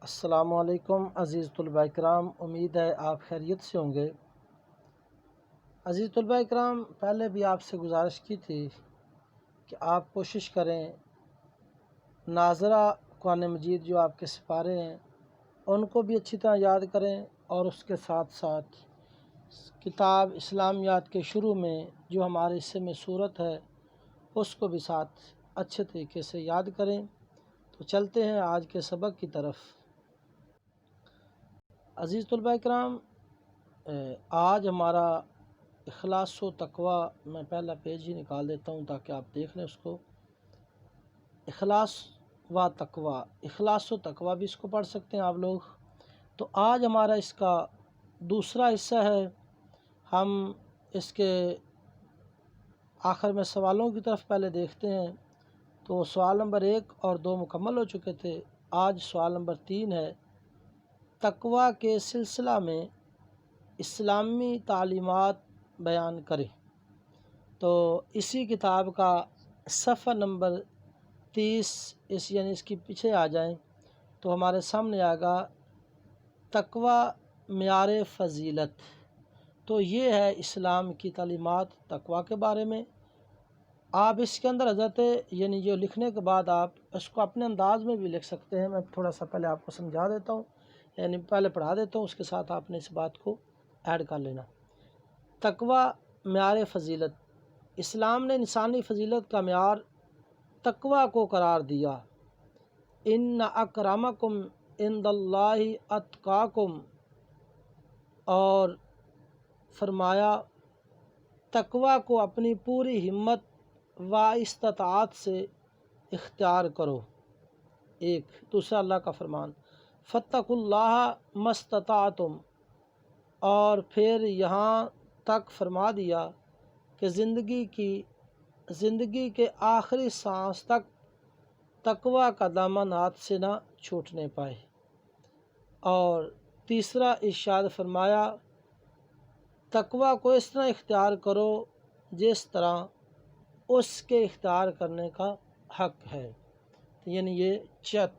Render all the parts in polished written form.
السلام علیکم عزیز طلباء کرام، امید ہے آپ خیریت سے ہوں گے۔ عزیز طلباء کرام، پہلے بھی آپ سے گزارش کی تھی کہ آپ کوشش کریں ناظرہ قرآن مجید جو آپ کے سپارے ہیں ان کو بھی اچھی طرح یاد کریں، اور اس کے ساتھ ساتھ کتاب اسلامیات کے شروع میں جو ہمارے حصے میں صورت ہے اس کو بھی ساتھ اچھے طریقے سے یاد کریں۔ تو چلتے ہیں آج کے سبق کی طرف۔ عزیز طلباء کرام، آج ہمارا اخلاص و تقوی، میں پہلا پیج ہی نکال دیتا ہوں تاکہ آپ دیکھ لیں اس کو۔ اخلاص و تقوی، اخلاص و تقوی بھی اس کو پڑھ سکتے ہیں آپ لوگ۔ تو آج ہمارا اس کا دوسرا حصہ ہے۔ ہم اس کے آخر میں سوالوں کی طرف پہلے دیکھتے ہیں۔ تو سوال نمبر 1 اور 2 مکمل ہو چکے تھے۔ آج سوال نمبر 3 ہے، تقوی کے سلسلہ میں اسلامی تعلیمات بیان کریں۔ تو اسی کتاب کا صفحہ نمبر 30 یعنی اس کے پیچھے آ جائیں تو ہمارے سامنے آئے گا تقوی معیار فضیلت۔ تو یہ ہے اسلام کی تعلیمات تقوی کے بارے میں۔ آپ اس کے اندر حضرت یعنی جو لکھنے کے بعد آپ اس کو اپنے انداز میں بھی لکھ سکتے ہیں۔ میں تھوڑا سا پہلے آپ کو سمجھا دیتا ہوں، یعنی پہلے پڑھا دیتا ہوں، اس کے ساتھ آپ نے اس بات کو ایڈ کر لینا۔ تقوی معیار فضیلت، اسلام نے انسانی فضیلت کا معیار تقوی کو قرار دیا۔ ان اکرمکم عند اللہ اتقاکم، اور فرمایا تقوی کو اپنی پوری ہمت و استطاعت سے اختیار کرو۔ ایک دوسرا اللہ کا فرمان فاتقوا اللہ ما استطعتم، اور پھر یہاں تک فرما دیا کہ زندگی کے آخری سانس تک تقوی کا دامن ہاتھ سے نہ چھوٹنے پائے۔ اور تیسرا ارشاد فرمایا تقوی کو اس طرح اختیار کرو جس طرح اس کے اختیار کرنے کا حق ہے۔ یعنی یہ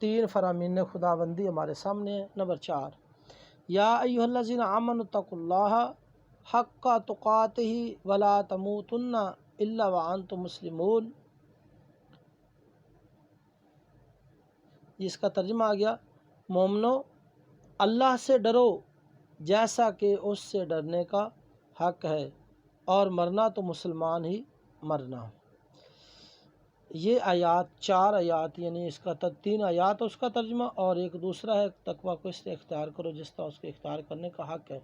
3 فرامین خداوندی ہمارے سامنے ہے۔ نمبر 4، یا ایھا الذین آمنوا اتقوا اللہ حق تقاتہ ولا تموتن الا وانتم مسلمون۔ جس کا ترجمہ آ گیا، مومنو اللہ سے ڈرو جیسا کہ اس سے ڈرنے کا حق ہے، اور مرنا تو مسلمان ہی مرنا۔ یہ آیات 4 آیات، یعنی اس کا 3 آیات اس کا ترجمہ، اور ایک دوسرا ہے تقوی کو اس سے اختیار کرو جس طرح اس کے اختیار کرنے کا حق ہے۔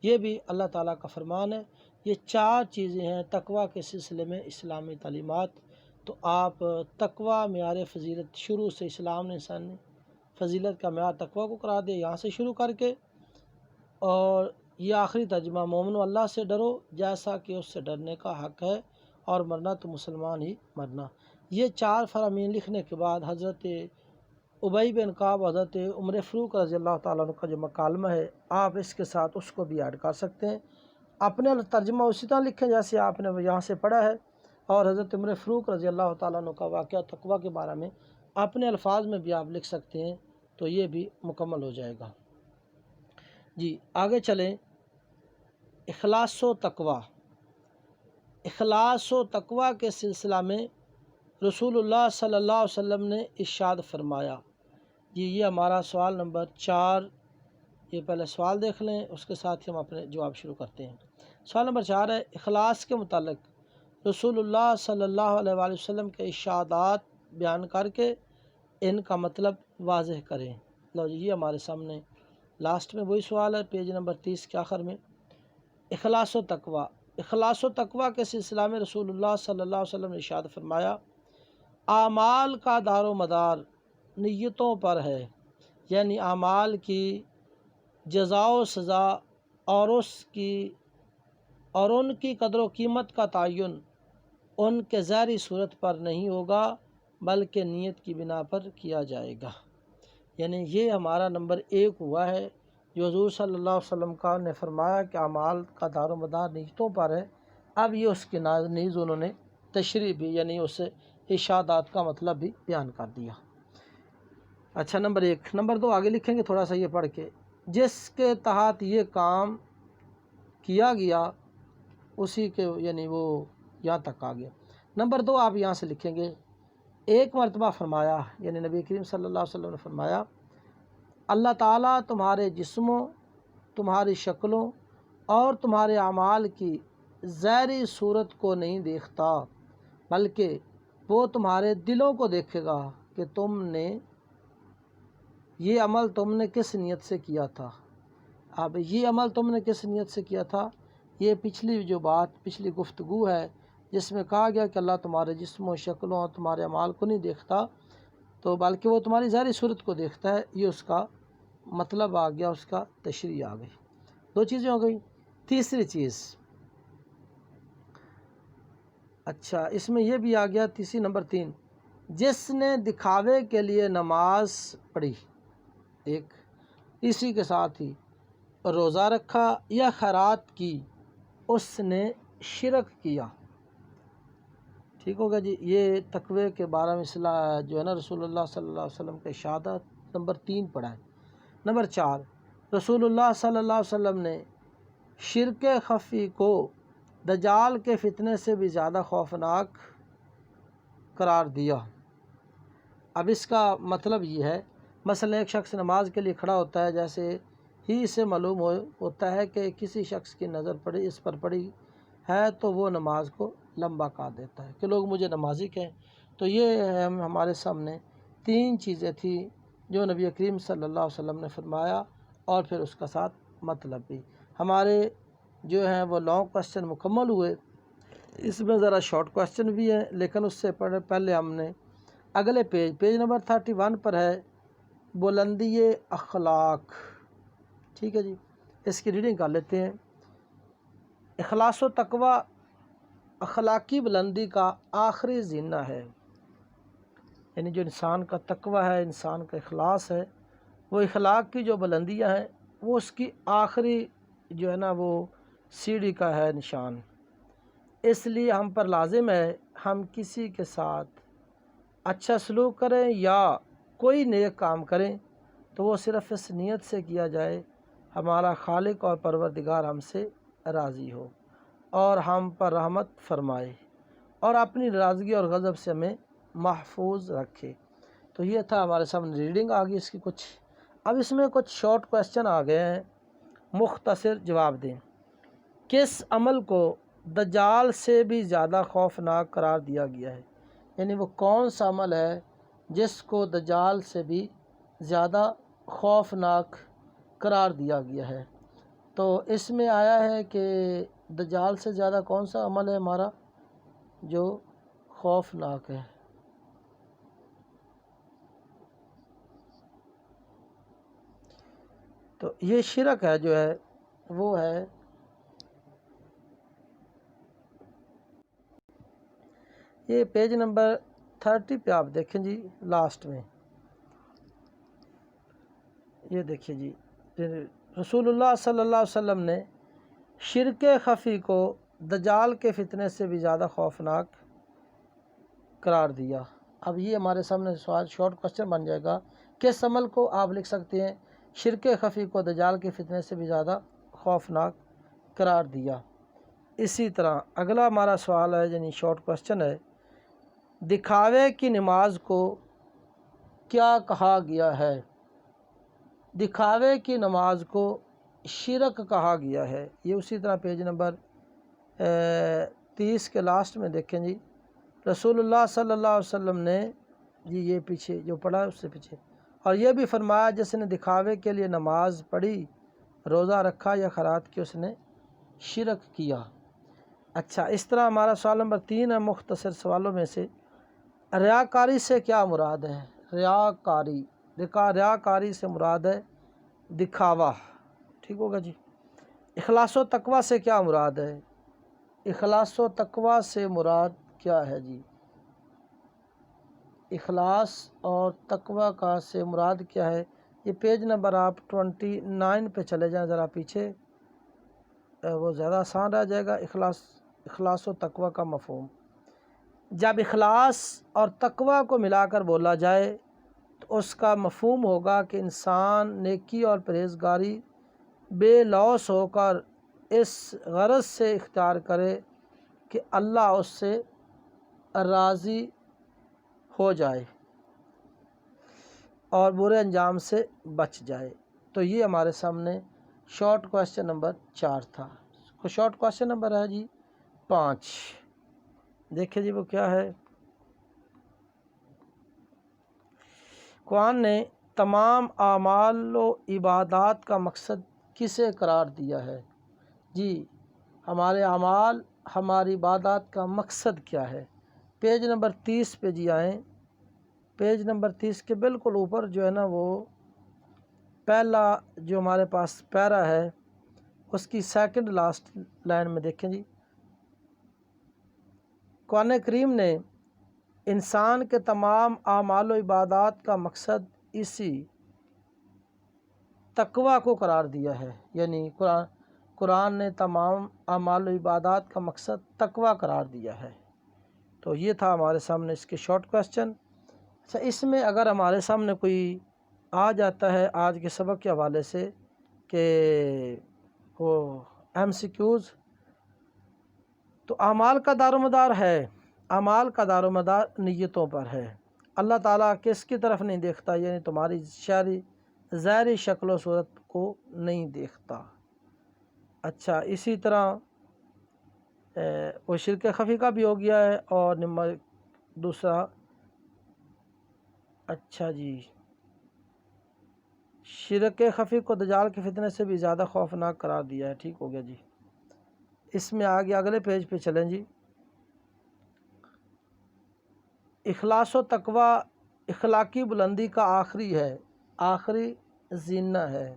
یہ بھی اللہ تعالیٰ کا فرمان ہے۔ یہ 4 چیزیں ہیں تقوی کے سلسلے میں اسلامی تعلیمات۔ تو آپ تقوی معیار فضیلت، شروع سے اسلام نے انسانی فضیلت کا معیار تقوی کو قرار دیا، یہاں سے شروع کر کے، اور یہ آخری ترجمہ مومنو اللہ سے ڈرو جیسا کہ اس سے ڈرنے کا حق ہے، اور مرنا تو مسلمان ہی مرنا۔ یہ 4 فرامین لکھنے کے بعد حضرت ابی بن کعب، حضرت عمر فاروق رضی اللہ تعالیٰ عنہ کا جو مکالمہ ہے، آپ اس کے ساتھ اس کو بھی ایڈ کر سکتے ہیں۔ اپنے ترجمہ اسی طرح لکھیں جیسے آپ نے یہاں سے پڑھا ہے، اور حضرت عمر فاروق رضی اللہ تعالیٰ عنہ کا واقعہ تقوی کے بارے میں اپنے الفاظ میں بھی آپ لکھ سکتے ہیں، تو یہ بھی مکمل ہو جائے گا۔ جی آگے چلیں۔ اخلاص و تقوی، اخلاص و تقوی کے سلسلہ میں رسول اللہ صلی اللہ علیہ وسلم نے ارشاد فرمایا۔ جی یہ ہمارا سوال نمبر 4، یہ پہلے سوال دیکھ لیں، اس کے ساتھ ہی ہم اپنے جواب شروع کرتے ہیں۔ سوال نمبر 4 ہے، اخلاص کے متعلق رسول اللہ صلی اللہ علیہ وآلہ وسلم کے ارشادات بیان کر کے ان کا مطلب واضح کریں۔ لو جی یہ ہمارے سامنے لاسٹ میں وہی سوال ہے، پیج نمبر 30 کے آخر میں۔ اخلاص و تقوی، اخلاص و تقوی کے سلسلہ میں رسول اللہ صلی اللہ علیہ وسلم نے ارشاد فرمایا اعمال کا دار و مدار نیتوں پر ہے، یعنی اعمال کی جزا و سزا اور ان کی قدر و قیمت کا تعین ان کے ظاہری صورت پر نہیں ہوگا بلکہ نیت کی بنا پر کیا جائے گا۔ یعنی یہ ہمارا نمبر 1 ہوا ہے جو حضور صلی اللہ علیہ وسلم کا نے فرمایا کہ اعمال کا دار و مدار نیتوں پر ہے۔ اب یہ اس کے نیز انہوں نے تشریح بھی، یعنی اس ارشادات کا مطلب بھی بیان کر دیا۔ اچھا نمبر 1، نمبر 2 آگے لکھیں گے تھوڑا سا یہ پڑھ کے، جس کے تحت یہ کام کیا گیا اسی کے یعنی وہ یہاں تک آ گیا۔ نمبر 2 آپ یہاں سے لکھیں گے، ایک مرتبہ فرمایا یعنی نبی کریم صلی اللہ علیہ وسلم نے فرمایا، اللہ تعالیٰ تمہارے جسموں، تمہاری شکلوں اور تمہارے اعمال کی ظاہری صورت کو نہیں دیکھتا، بلکہ وہ تمہارے دلوں کو دیکھے گا کہ یہ عمل تم نے کس نیت سے کیا تھا۔ اب یہ عمل تم نے کس نیت سے کیا تھا، یہ پچھلی گفتگو ہے جس میں کہا گیا کہ اللہ تمہارے جسموں، شکلوں اور تمہارے اعمال کو نہیں دیکھتا تو بلکہ وہ تمہاری ظاہری صورت کو دیکھتا ہے۔ یہ اس کا مطلب آ گیا، اس کا تشریح آ گئی۔ 2 چیزیں ہو گئی۔ تیسری چیز، اچھا اس میں یہ بھی آ گیا، تیسری نمبر 3، جس نے دکھاوے کے لیے نماز پڑھی، ایک اسی کے ساتھ ہی روزہ رکھا یا خیرات کی، اس نے شرک کیا۔ ٹھیک ہوگا جی۔ یہ تقوی کے بارے میں جو ہے نا رسول اللہ صلی اللہ علیہ وسلم کا اشارت نمبر 3 پڑھا ہے۔ نمبر 4، رسول اللہ صلی اللہ علیہ وسلم نے شرک خفی کو دجال کے فتنے سے بھی زیادہ خوفناک قرار دیا۔ اب اس کا مطلب یہ ہے، مثلا ایک شخص نماز کے لیے کھڑا ہوتا ہے، جیسے ہی اسے معلوم ہوتا ہے کہ کسی شخص کی نظر اس پر پڑی ہے تو وہ نماز کو لمبا کر دیتا ہے کہ لوگ مجھے نمازی کہیں۔ تو یہ ہمارے سامنے 3 چیزیں تھیں جو نبی کریم صلی اللہ علیہ وسلم نے فرمایا، اور پھر اس کا ساتھ مطلب بھی۔ ہمارے جو ہیں وہ لانگ کوسچن مکمل ہوئے، اس میں ذرا شارٹ کوسچن بھی ہیں، لیکن اس سے پہلے ہم نے اگلے پیج نمبر 31 پر ہے بلندی اخلاق۔ ٹھیک ہے جی، اس کی ریڈنگ کر لیتے ہیں۔ اخلاص و تقوی اخلاقی بلندی کا آخری زینہ ہے، یعنی جو انسان کا تقوی ہے، انسان کا اخلاص ہے، وہ اخلاق کی جو بلندیاں ہیں وہ اس کی آخری جو ہے نا وہ سیڑھی کا ہے نشان۔ اس لیے ہم پر لازم ہے ہم کسی کے ساتھ اچھا سلوک کریں یا کوئی نیک کام کریں تو وہ صرف اس نیت سے کیا جائے ہمارا خالق اور پروردگار ہم سے راضی ہو اور ہم پر رحمت فرمائے اور اپنی ناراضگی اور غضب سے ہمیں محفوظ رکھے۔ تو یہ تھا ہمارے سامنے ریڈنگ آ گئی اس کی کچھ۔ اب اس میں کچھ شارٹ کوسچن آ گئے ہیں، مختصر جواب دیں۔ کس عمل کو دجال سے بھی زیادہ خوفناک قرار دیا گیا ہے؟ یعنی وہ کون سا عمل ہے جس کو دجال سے بھی زیادہ خوفناک قرار دیا گیا ہے؟ تو اس میں آیا ہے کہ دجال سے زیادہ کون سا عمل ہے ہمارا جو خوفناک ہے؟ تو یہ شرک ہے جو ہے وہ ہے یہ پیج نمبر 30 پہ آپ دیکھیں جی، لاسٹ میں یہ دیکھیے جی، رسول اللہ صلی اللہ علیہ وسلم نے شرک خفی کو دجال کے فتنے سے بھی زیادہ خوفناک قرار دیا۔ اب یہ ہمارے سامنے سوال شارٹ کوسچن بن جائے گا، کس عمل کو آپ لکھ سکتے ہیں شرک خفی کو دجال کے فتنے سے بھی زیادہ خوفناک قرار دیا۔ اسی طرح اگلا ہمارا سوال ہے، یعنی شارٹ کوسچن ہے، دکھاوے کی نماز کو کیا کہا گیا ہے؟ دکھاوے کی نماز کو شرک کہا گیا ہے۔ یہ اسی طرح پیج نمبر 30 کے لاسٹ میں دیکھیں جی، رسول اللہ صلی اللہ علیہ وسلم نے جی یہ پیچھے جو پڑھا ہے اس سے پیچھے، اور یہ بھی فرمایا جس نے دکھاوے کے لیے نماز پڑھی، روزہ رکھا یا خیرات کی، اس نے شرک کیا۔ اچھا اس طرح ہمارا سوال نمبر 3 ہے مختصر سوالوں میں سے، ریاکاری سے کیا مراد ہے؟ ریاکاری سے مراد ہے دکھاوا۔ ٹھیک ہوگا جی۔ اخلاص و تقوی سے کیا مراد ہے؟ اخلاص و تقوی سے مراد کیا ہے جی؟ اخلاص اور تقوی کا سے مراد کیا ہے؟ یہ پیج نمبر آپ 29 پہ چلے جائیں ذرا پیچھے، وہ زیادہ آسان رہ جائے گا۔ اخلاص و تقوی کا مفہوم، جب اخلاص اور تقوی کو ملا کر بولا جائے تو اس کا مفہوم ہوگا کہ انسان نیکی اور پرہیزگاری بے لوث ہو کر اس غرض سے اختیار کرے کہ اللہ اس سے راضی ہو جائے اور برے انجام سے بچ جائے۔ تو یہ ہمارے سامنے شارٹ کویسچن نمبر 4 تھا۔ شارٹ کویسچن نمبر ہے جی 5۔ دیکھیں جی وہ کیا ہے۔ قرآن نے تمام اعمال و عبادات کا مقصد کسے قرار دیا ہے؟ جی ہمارے اعمال، ہماری عبادات کا مقصد کیا ہے؟ پیج نمبر 30 پہ جی آئیں۔ پیج نمبر 30 کے بالکل اوپر جو ہے نا وہ پہلا جو ہمارے پاس پیرا ہے اس کی سیکنڈ لاسٹ لائن میں دیکھیں جی، قرآن کریم نے انسان کے تمام اعمال و عبادات کا مقصد اسی تقوی کو قرار دیا ہے، یعنی قرآن نے تمام اعمال و عبادات کا مقصد تقوی قرار دیا ہے۔ تو یہ تھا ہمارے سامنے اس کے شارٹ کویسچن۔ اچھا اس میں اگر ہمارے سامنے کوئی آ جاتا ہے آج کے سبق کے حوالے سے کہ وہ MCQs، تو اعمال کا دار و مدار ہے، اعمال کا دار و مدار نیتوں پر ہے۔ اللہ تعالیٰ کس کی طرف نہیں دیکھتا؟ یعنی تمہاری ظاہری شکل و صورت کو نہیں دیکھتا۔ اچھا اسی طرح وہ شرک خفی کا بھی ہو گیا ہے، اور نمبر دوسرا اچھا جی شرک خفی کو دجال کے فتنے سے بھی زیادہ خوفناک قرار دیا ہے، ٹھیک ہو گیا جی۔ اس میں آگے اگلے پیج پہ چلیں جی۔ اخلاص و تقوی اخلاقی بلندی کا آخری ہے، آخری زینہ ہے۔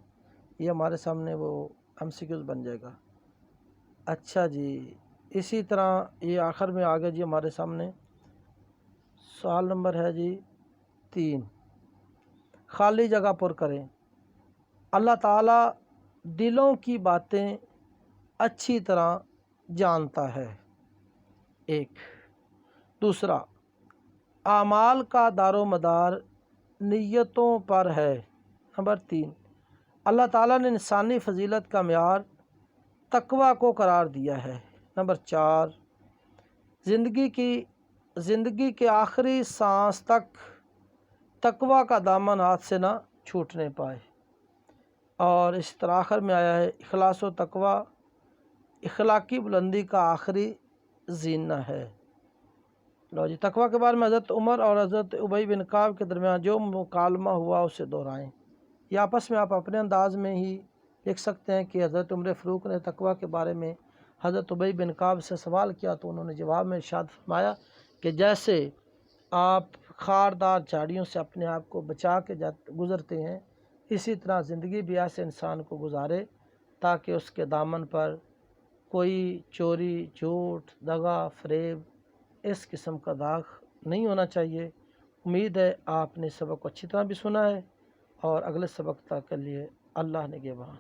یہ ہمارے سامنے وہ MCQs بن جائے گا۔ اچھا جی اسی طرح یہ آخر میں آگے جی ہمارے سامنے سوال نمبر ہے جی 3، خالی جگہ پر کریں۔ اللہ تعالیٰ دلوں کی باتیں اچھی طرح جانتا ہے، ایک۔ دوسرا اعمال کا دار و مدار نیتوں پر ہے، نمبر 3۔ اللہ تعالیٰ نے انسانی فضیلت کا معیار تقوی کو قرار دیا ہے، نمبر 4۔ زندگی کے آخری سانس تک تقوی کا دامن ہاتھ سے نہ چھوٹنے پائے۔ اور اس طرح آخر میں آیا ہے اخلاص و تقوی اخلاقی بلندی کا آخری زینہ ہے۔ لو جی تقوی کے بارے میں حضرت عمر اور حضرت ابی بن کعب کے درمیان جو مکالمہ ہوا اسے دہرائیں۔ یہ آپس میں آپ اپنے انداز میں ہی لکھ سکتے ہیں کہ حضرت عمر فاروق نے تقوی کے بارے میں حضرت ابی بن کعب سے سوال کیا تو انہوں نے جواب میں ارشاد فرمایا کہ جیسے آپ خاردار جھاڑیوں سے اپنے آپ کو بچا کے گزرتے ہیں، اسی طرح زندگی بھی ایسے انسان کو گزارے تاکہ اس کے دامن پر کوئی چوری، جھوٹ، دغا، فریب اس قسم کا داغ نہیں ہونا چاہیے۔ امید ہے آپ نے سبق کو اچھی طرح بھی سنا ہے، اور اگلے سبق تک کے لیے اللہ نگہبان۔